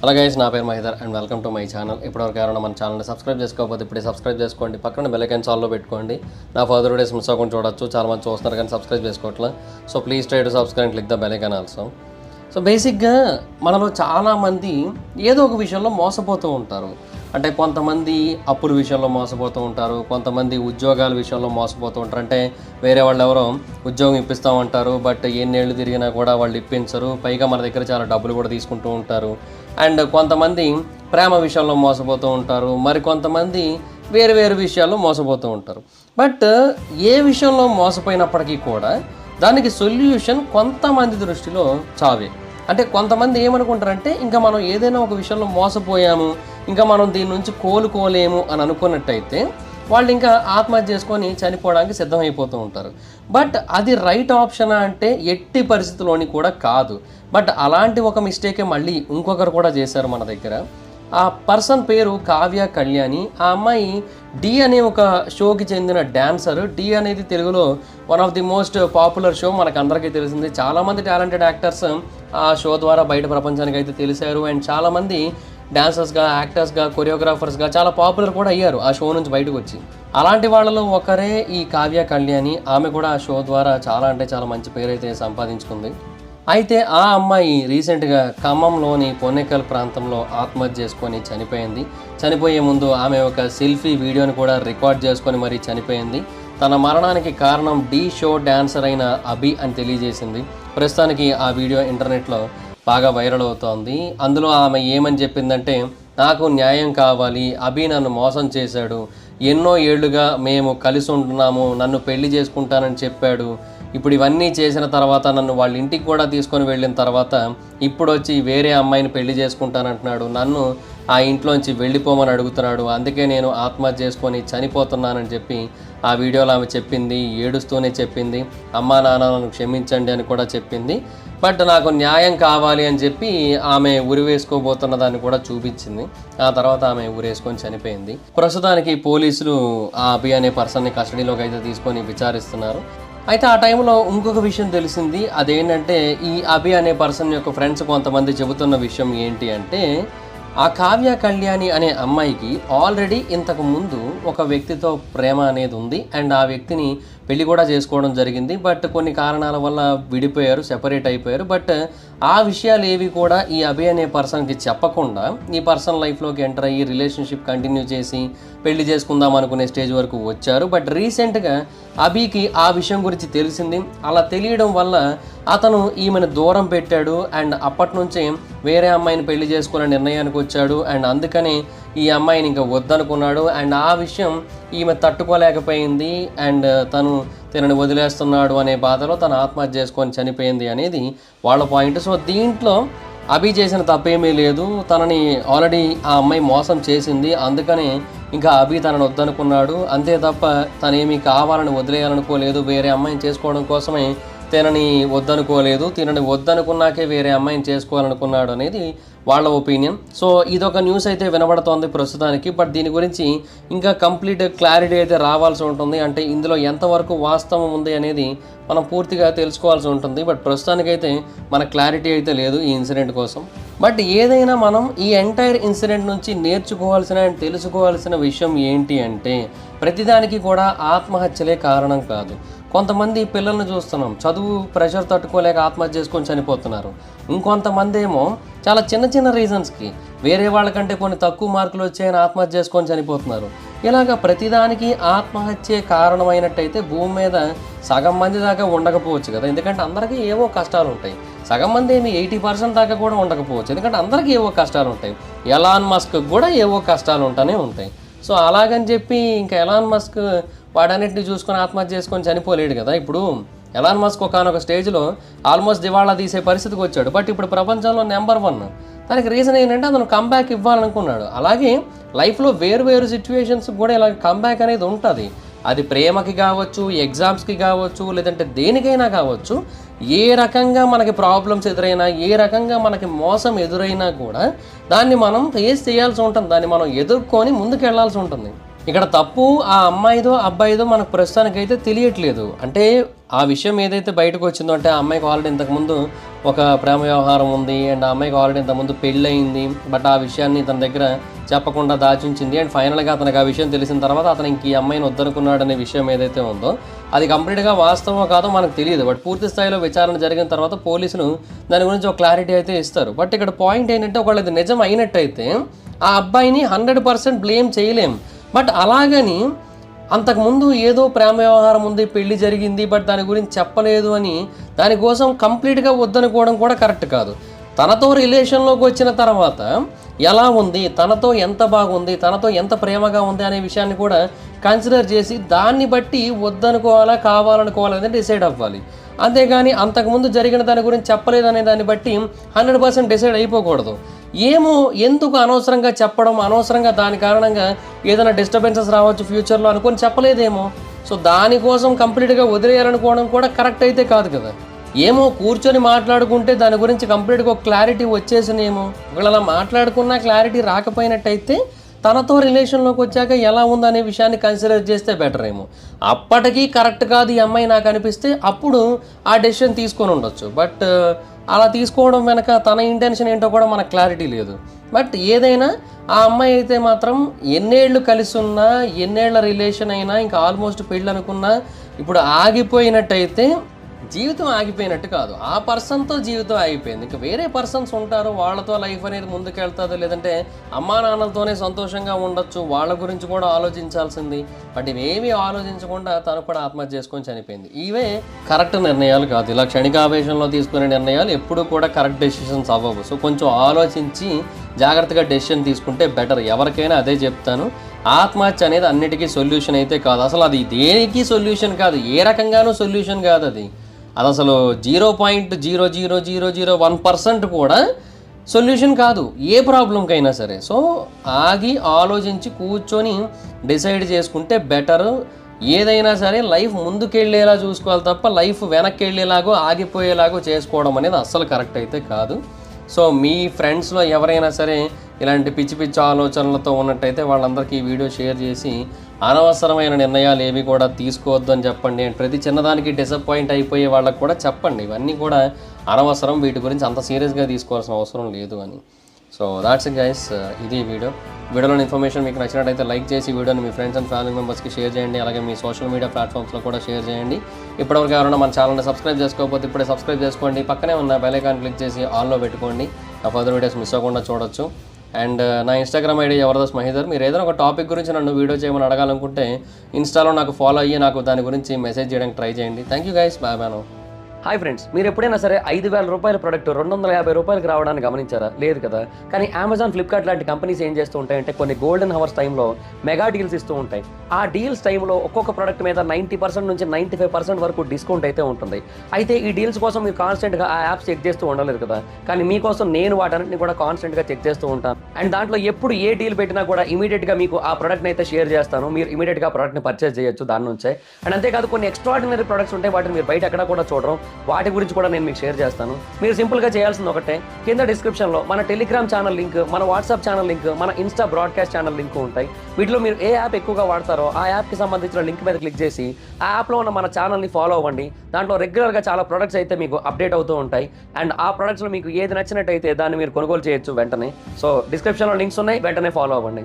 Hello guys, నా పేరు Mahidhar and welcome to my channel. ఇప్పటివరకు ఎవరైనా మన ఛానల్ని సబ్స్క్రైబ్ చేసుకోకపోతే ఇప్పుడే సబ్స్క్రైబ్ చేసుకోండి. పక్కన బెల్ ఐకాన్ ఆల్లో పెట్టుకోండి. నా ఫర్దర్ వీడియోస్ మిస్ అవ్వకుండా చూడొచ్చు. చాలా మంది చూస్తున్నారు కానీ సబ్స్క్రైబ్ చేసుకోవట్లేదు. So please try to subscribe and click the bell icon also. So బేసిక్గా మనలో చాలామంది ఏదో ఒక విషయంలో మోసపోతూ ఉంటారు. అంటే కొంతమంది అప్పుల విషయంలో మోసపోతూ ఉంటారు, కొంతమంది ఉద్యోగాల విషయంలో మోసపోతూ ఉంటారు. అంటే వేరే వాళ్ళు ఎవరో ఉద్యోగం ఇప్పిస్తామంటారు, బట్ ఎన్నేళ్ళు తిరిగినా కూడా వాళ్ళు ఇప్పించరు. పైగా మన దగ్గర చాలా డబ్బులు కూడా తీసుకుంటూ ఉంటారు. అండ్ కొంతమంది ప్రేమ విషయంలో మోసపోతూ ఉంటారు, మరి కొంతమంది వేరు వేరు విషయాల్లో మోసపోతూ ఉంటారు. బట్ ఏ విషయంలో మోసపోయినప్పటికీ కూడా దానికి సొల్యూషన్ కొంతమంది దృష్టిలో చావే. అంటే కొంతమంది ఏమనుకుంటారంటే ఇంకా మనం ఏదైనా ఒక విషయంలో మోసపోయాము, ఇంకా మనం దీని నుంచి కోలుకోలేము అని అనుకున్నట్టయితే వాళ్ళు ఇంకా ఆత్మహత్య చేసుకొని చనిపోవడానికి సిద్ధమైపోతూ ఉంటారు. బట్ అది రైట్ ఆప్షనా అంటే ఎట్టి పరిస్థితుల్లోని కూడా కాదు. బట్ అలాంటి ఒక మిస్టేకే మళ్ళీ ఇంకొకరు కూడా చేశారు మన దగ్గర. ఆ పర్సన్ పేరు కావ్య కళ్యాణి. ఆ అమ్మాయి డి అనే ఒక షోకి చెందిన డ్యాన్సర్. డి అనేది తెలుగులో one of the most popular show, మనకు అందరికీ తెలిసింది. చాలామంది టాలెంటెడ్ యాక్టర్స్ ఆ షో ద్వారా బయట ప్రపంచానికి అయితే తెలిసారు. అండ్ చాలామంది డాన్సర్స్గా, యాక్టర్స్గా, కొరియోగ్రాఫర్స్గా చాలా పాపులర్ కూడా అయ్యారు ఆ షో నుంచి బయటకు వచ్చి. అలాంటి వాళ్ళలో ఒకరే ఈ కావ్య కళ్యాణి. ఆమె కూడా ఆ షో ద్వారా చాలా అంటే చాలా మంచి పేరు అయితే సంపాదించుకుంది. అయితే ఆ అమ్మాయి రీసెంట్గా ఖమ్మంలోని పొన్నెకల్ ప్రాంతంలో ఆత్మహత్య చేసుకొని చనిపోయింది. చనిపోయే ముందు ఆమె ఒక సెల్ఫీ వీడియోని కూడా రికార్డ్ చేసుకొని మరీ చనిపోయింది. తన మరణానికి కారణం డి షో డాన్సర్ అయిన అభి అని తెలియజేసింది. ప్రస్తుతానికి ఆ వీడియో ఇంటర్నెట్లో బాగా వైరల్ అవుతోంది. అందులో ఆమె ఏమని చెప్పిందంటే, నాకు న్యాయం కావాలి, అభి నన్ను మోసం చేశాడు, ఎన్నో ఏళ్లుగా మేము కలిసి ఉంటున్నాము, నన్ను పెళ్లి చేసుకుంటానని చెప్పాడు. ఇప్పుడు ఇవన్నీ చేసిన తర్వాత నన్ను వాళ్ళ ఇంటికి కూడా తీసుకొని వెళ్ళిన తర్వాత ఇప్పుడు వచ్చి వేరే అమ్మాయిని పెళ్లి చేసుకుంటానంటున్నాడు, నన్ను ఆ ఇంట్లోంచి వెళ్ళిపోమని అడుగుతున్నాడు, అందుకే నేను ఆత్మహత్య చేసుకొని చనిపోతున్నానని చెప్పి ఆ వీడియోలో ఆమె చెప్పింది. ఏడుస్తూనే చెప్పింది, అమ్మా నాన్న నన్ను క్షమించండి అని కూడా చెప్పింది. బట్ నాకు న్యాయం కావాలి అని చెప్పి ఆమె ఉరివేసుకోబోతున్న దాన్ని కూడా చూపించింది. ఆ తర్వాత ఆమె ఉరేసుకొని చనిపోయింది. ప్రస్తుతానికి పోలీసులు ఆ అభి అనే పర్సన్ని కస్టడీలోకి అయితే తీసుకొని విచారిస్తున్నారు. అయితే ఆ టైంలో ఇంకొక విషయం తెలిసింది. అదేంటంటే ఈ అభి అనే పర్సన్ యొక్క ఫ్రెండ్స్ కొంతమంది చెబుతున్న విషయం ఏంటి అంటే, ఆ కావ్య కళ్యాణి అనే అమ్మాయికి ఆల్రెడీ ఇంతకు ముందు ఒక వ్యక్తితో ప్రేమ అనేది ఉంది. అండ్ ఆ వ్యక్తిని పెళ్లి కూడా చేసుకోవడం జరిగింది. బట్ కొన్ని కారణాల వల్ల విడిపోయారు, సెపరేట్ అయిపోయారు. బట్ ఆ విషయాలు ఏవి కూడా ఈ అభి అనే పర్సన్కి చెప్పకుండా ఈ పర్సన్ లైఫ్లోకి ఎంటర్ అయ్యి రిలేషన్షిప్ కంటిన్యూ చేసి పెళ్లి చేసుకుందాం అనుకునే స్టేజ్ వరకు వచ్చారు. బట్ రీసెంట్గా అభికి ఆ విషయం గురించి తెలిసింది. అలా తెలియడం వల్ల అతను ఈమెను దూరం పెట్టాడు. అండ్ అప్పటి నుంచే వేరే అమ్మాయిని పెళ్లి చేసుకునే నిర్ణయానికి వచ్చాడు. అండ్ అందుకని ఈ అమ్మాయిని ఇంకా వద్దనుకున్నాడు. అండ్ ఆ విషయం ఈమె తట్టుకోలేకపోయింది. అండ్ తనని వదిలేస్తున్నాడు అనే బాధలో తను ఆత్మహత్య చేసుకొని చనిపోయింది అనేది వాళ్ళ పాయింట్. సో దీంట్లో అభి చేసిన తప్పేమీ లేదు. తనని ఆల్రెడీ ఆ అమ్మాయి మోసం చేసింది, అందుకని ఇంకా అభి తనని వద్దనుకున్నాడు. అంతే తప్ప తనేమి కావాలని వదిలేయాలనుకోలేదు. వేరే అమ్మాయిని చేసుకోవడం కోసమే తినని వద్దనుకోలేదు. తినని వద్దనుకున్నాకే వేరే అమ్మాయిని చేసుకోవాలనుకున్నాడు అనేది వాళ్ళ ఒపీనియన్. సో ఇదొక న్యూస్ అయితే వినబడుతోంది ప్రస్తుతానికి. బట్ దీని గురించి ఇంకా కంప్లీట్ క్లారిటీ అయితే రావాల్సి ఉంటుంది. అంటే ఇందులో ఎంతవరకు వాస్తవం ఉంది అనేది మనం పూర్తిగా తెలుసుకోవాల్సి ఉంటుంది. బట్ ప్రస్తుతానికైతే మన క్లారిటీ అయితే లేదు ఈ ఇన్సిడెంట్ కోసం. బట్ ఏదైనా మనం ఈ ఎంటైర్ ఇన్సిడెంట్ నుంచి నేర్చుకోవాల్సిన అండ్ తెలుసుకోవాల్సిన విషయం ఏంటి అంటే, ప్రతిదానికి కూడా ఆత్మహత్యలే కారణం కాదు. కొంతమంది పిల్లల్ని చూస్తున్నాం, చదువు ప్రెషర్ తట్టుకోలేక ఆత్మహత్య చేసుకొని చనిపోతున్నారు. ఇంకొంతమంది ఏమో చాలా చిన్న చిన్న రీజన్స్కి వేరే వాళ్ళకంటే కొన్ని తక్కువ మార్కులు వచ్చాయని ఆత్మహత్య చేసుకొని చనిపోతున్నారు. ఇలాగ ప్రతిదానికి ఆత్మహత్యే కారణమైనట్టయితే భూమి మీద సగం మంది దాకా ఉండకపోవచ్చు కదా. ఎందుకంటే అందరికీ ఏవో కష్టాలు ఉంటాయి. సగం మంది ఏమి 80% దాకా కూడా ఉండకపోవచ్చు, ఎందుకంటే అందరికీ ఏవో కష్టాలు ఉంటాయి. ఎలాన్ మస్క్ కూడా ఏవో కష్టాలు ఉంటూనే ఉంటాయి. సో అలాగని చెప్పి ఇంకా ఎలాన్ మస్క్ వాడన్నిటిని చూసుకొని ఆత్మహత్య చేసుకొని చనిపోలేడు కదా. ఇప్పుడు ఎలాన్ మస్క్ ఒకనొక స్టేజ్లో ఆల్మోస్ట్ దివాళా తీసే పరిస్థితికి వచ్చాడు. బట్ ఇప్పుడు ప్రపంచంలో నెంబర్ 1. దానికి రీజన్ ఏంటంటే అతను కంబ్యాక్ ఇవ్వాలనుకున్నాడు. అలాగే లైఫ్లో వేరు వేరు సిచ్యువేషన్స్ కూడా ఇలా కంబ్యాక్ అనేది ఉంటుంది. అది ప్రేమకి కావచ్చు, ఎగ్జామ్స్కి కావచ్చు, లేదంటే దేనికైనా కావచ్చు. ఏ రకంగా మనకి ప్రాబ్లమ్స్ ఎదురైనా, ఏ రకంగా మనకి మోసం ఎదురైనా కూడా దాన్ని మనం ఫేస్ చేయాల్సి ఉంటుంది. దాన్ని మనం ఎదుర్కొని ముందుకు వెళ్లాల్సి ఉంటుంది. ఇక్కడ తప్పు ఆ అమ్మాయిదో అబ్బాయిదో మనకు ప్రస్తుతానికైతే తెలియట్లేదు. అంటే ఆ విషయం ఏదైతే బయటకు వచ్చిందో అంటే ఆ అమ్మాయికి ఆల్రెడీ ఇంతకుముందు ఒక ప్రేమ వ్యవహారం ఉంది అండ్ ఆ అమ్మాయికి ఆల్రెడీ ఇంతకుముందు పెళ్ళయింది. బట్ ఆ విషయాన్ని తన దగ్గర చెప్పకుండా దాచుంచింది. అండ్ ఫైనల్గా అతనికి ఆ విషయం తెలిసిన తర్వాత అతను ఇంక ఈ అమ్మాయిని వద్దనుకున్నాడనే విషయం ఏదైతే ఉందో అది కంప్లీట్గా వాస్తవమో కాదో మనకు తెలియదు. బట్ పూర్తి స్థాయిలో విచారణ జరిగిన తర్వాత పోలీసులు దాని గురించి ఒక క్లారిటీ అయితే ఇస్తారు. బట్ ఇక్కడ పాయింట్ ఏంటంటే ఒకవేళ ఇది నిజం అయినట్టయితే ఆ అబ్బాయిని 100% బ్లేమ్ చేయలేం. బట్ అలాగని అంతకుముందు ఏదో ప్రేమ వ్యవహారం ఉంది, పెళ్లి జరిగింది, బట్ దాని గురించి చెప్పలేదు అని దానికోసం కంప్లీట్గా వద్దనుకోవడం కూడా కరెక్ట్ కాదు. తనతో రిలేషన్లోకి వచ్చిన తర్వాత ఎలా ఉంది, తనతో ఎంత బాగుంది, తనతో ఎంత ప్రేమగా ఉంది అనే విషయాన్ని కూడా కన్సిడర్ చేసి దాన్ని బట్టి వద్దనుకోవాలా కావాలనుకోవాలా అనేది డిసైడ్ అవ్వాలి. అంతేగాని అంతకుముందు జరిగిన దాని గురించి చెప్పలేదనే దాన్ని బట్టి 100% డిసైడ్ అయిపోకూడదు. ఏమో ఎందుకు అనవసరంగా చెప్పడం, అనవసరంగా దాని కారణంగా ఏదైనా డిస్టర్బెన్సెస్ రావచ్చు ఫ్యూచర్లో అనుకొని చెప్పలేదేమో. సో దానికోసం కంప్లీట్గా వదిలేయాలనుకోవడం కూడా కరెక్ట్ అయితే కాదు కదా. ఏమో కూర్చొని మాట్లాడుకుంటే దాని గురించి కంప్లీట్గా ఒక క్లారిటీ వచ్చేసినేమో. ఒకవేళ అలా మాట్లాడుకున్నా క్లారిటీ రాకపోయినట్టయితే తనతో రిలేషన్లోకి వచ్చాక ఎలా ఉందనే విషయాన్ని కన్సిడర్ చేస్తే బెటర్ ఏమో. అప్పటికీ కరెక్ట్ కాదు ఈ అమ్మాయి నాకు అనిపిస్తే అప్పుడు ఆ డెసిషన్ తీసుకొని ఉండొచ్చు. బట్ అలా తీసుకోవడం వెనక తన ఇంటెన్షన్ ఏంటో కూడా మనకు క్లారిటీ లేదు. బట్ ఏదైనా ఆ అమ్మాయి అయితే మాత్రం ఎన్నేళ్ళు కలిసి ఉన్నా, ఎన్నేళ్ల రిలేషన్ అయినా, ఇంకా ఆల్మోస్ట్ పెళ్ళి అనుకున్నా ఇప్పుడు ఆగిపోయినట్టయితే జీవితం ఆగిపోయినట్టు కాదు. ఆ పర్సన్తో జీవితం ఆగిపోయింది. ఇంకా వేరే పర్సన్స్ ఉంటారు, వాళ్ళతో లైఫ్ అనేది ముందుకెళ్తుంది. లేదంటే అమ్మా నాన్నలతోనే సంతోషంగా ఉండొచ్చు, వాళ్ళ గురించి కూడా ఆలోచించాల్సింది. బట్ ఇవేమీ ఆలోచించకుండా తను కూడా ఆత్మహత్య చేసుకొని చనిపోయింది. ఇవే కరెక్ట్ నిర్ణయాలు కాదు. ఇలా క్షణికావేశంలో తీసుకునే నిర్ణయాలు ఎప్పుడూ కూడా కరెక్ట్ డెసిషన్స్ అవ్వవు. సో కొంచెం ఆలోచించి జాగ్రత్తగా డెసిషన్ తీసుకుంటే బెటర్. ఎవరికైనా అదే చెప్తాను. ఆత్మహత్య అనేది అన్నిటికీ సొల్యూషన్ అయితే కాదు. అసలు అది దేనికి సొల్యూషన్ కాదు, ఏ రకంగానూ సొల్యూషన్ కాదు. అది అసలు 0.00001% కూడా సొల్యూషన్ కాదు ఏ ప్రాబ్లంకైనా సరే. సో ఆగి ఆలోచించి కూర్చొని డిసైడ్ చేసుకుంటే బెటర్. ఏదైనా సరే లైఫ్ ముందుకెళ్ళేలా చూసుకోవాలి తప్ప లైఫ్ వెనక్కి వెళ్ళేలాగో ఆగిపోయేలాగో చేసుకోవడం అనేది అస్సలు కరెక్ట్ అయితే కాదు. సో మీ ఫ్రెండ్స్లో ఎవరైనా సరే ఇలాంటి పిచ్చి పిచ్చి ఆలోచనలతో ఉన్నట్టయితే వాళ్ళందరికీ ఈ వీడియో షేర్ చేసి అనవసరమైన నిర్ణయాలు ఏవి కూడా తీసుకోవద్దు అని చెప్పండి. అండ్ ప్రతి చిన్నదానికి డిసప్పాయింట్ అయిపోయే వాళ్ళకి కూడా చెప్పండి ఇవన్నీ కూడా అనవసరం, వీటి గురించి అంత సీరియస్గా తీసుకోవాల్సిన అవసరం లేదు అని. సో దాట్స్ ఇట్ గైస్, ఇది వీడియోలోని ఇన్ఫర్మేషన్ మీకు నచ్చినట్టయితే లైక్ చేసి వీడియోని మీ ఫ్రెండ్స్ అండ్ ఫ్యామిలీ మెంబర్స్కి షేర్ చేయండి. అలాగే మీ సోషల్ మీడియా ప్లాట్ఫామ్స్లో కూడా షేర్ చేయండి. ఇప్పటివరకు ఎవరైనా మన ఛానల్ని సబ్స్క్రైబ్ చేసుకోకపోతే ఇప్పుడే సబ్స్క్రైబ్ చేసుకోండి. పక్కనే ఉన్న బెల్ ఐకాన్ క్లిక్ చేసి ఆన్లో పెట్టుకోండి. నా ఫర్దర్ వీడియోస్ మిస్ అవ్వకుండా చూడొచ్చు. అండ్ నా ఇన్స్టాగ్రామ్ ఐడి జబర్దస్త్ మహీధర్. మీరు ఏదైనా ఒక టాపిక్ గురించి నన్ను వీడియో చేయమని అడగాలనుకుంటే ఇన్స్టాలో నాకు ఫాలో అయ్యి నాకు దాని గురించి మెసేజ్ చేయడానికి ట్రై చేయండి. Thank you guys, bye bye. Hi friends, మీరు ఎప్పుడైనా సరే 5,000 రూపాయల ప్రోడక్ట్ 250 రూపాయలకి రావడానికి గమనించారా? లేదు కదా. కానీ అమెజాన్, ఫ్లిప్కార్ట్ లాంటి కంపెనీస్ ఏం చేస్తూ ఉంటాయంటే కొన్ని గోల్డెన్ హవర్స్ టైంలో మెగా డీల్స్ ఇస్తూ ఉంటాయి. ఆ డీల్స్ టైంలో ఒక్కొక్క ప్రోడక్ట్ మీద 90% నుంచి 95% వరకు డిస్కౌంట్ అయితే ఉంటుంది. అయితే ఈ డీల్స్ కోసం మీరు కాన్స్టెంట్గా ఆ యాప్స్ చెక్ చేస్తూ ఉండలేదు కదా. కానీ మీకోసం నేను వాటన్నిటిని కూడా కాన్స్టెంట్గా చెక్ చేస్తూ ఉంటాను. అండ్ దాంట్లో ఎప్పుడు ఏ డీల్ పెట్టినా కూడా ఇమీడియట్గా మీకు ఆ ప్రోడక్ట్ని అయితే షేర్ చేస్తాను. మీరు ఇమీడియట్గా ప్రోడక్ట్ని పర్చేస్ చేయొచ్చు దాని నుంచే. అండ్ అంతేకాదు కొన్ని ఎక్స్ట్రాడినరీ ప్రొడక్ట్స్ ఉంటాయి, వాటిని మీరు బయట ఎక్కడ కూడా చూడరు. వాటి గురించి కూడా నేను మీకు షేర్ చేస్తాను. మీరు సింపుల్గా చేయాల్సింది ఒకటే, కింద డిస్క్రిప్షన్లో మన టెలిగ్రామ్ ఛానల్ లింక్, మన వాట్సాప్ ఛానల్ లింక్, మన ఇన్స్టా బ్రాడ్కాస్ట్ ఛానల్ లింక్ ఉంటాయి. వీటిలో మీరు ఏ యాప్ ఎక్కువగా వాడతారో ఆ యాప్కి సంబంధించిన లింక్ మీద క్లిక్ చేసి ఆ యాప్లో ఉన్న మన ఛానల్ని ఫాలో అవ్వండి. దాంట్లో రెగ్యులర్గా చాలా ప్రొడక్ట్స్ అయితే మీకు అప్డేట్ అవుతూ ఉంటాయి. అండ్ ఆ ప్రొడక్ట్స్లో మీకు ఏది నచ్చినట్టయితే దాన్ని మీరు కొనుగోలు చేయొచ్చు వెంటనే. సో డిస్క్రిప్షన్లో లింక్స్ ఉన్నాయి, వెంటనే ఫాలో అవ్వండి.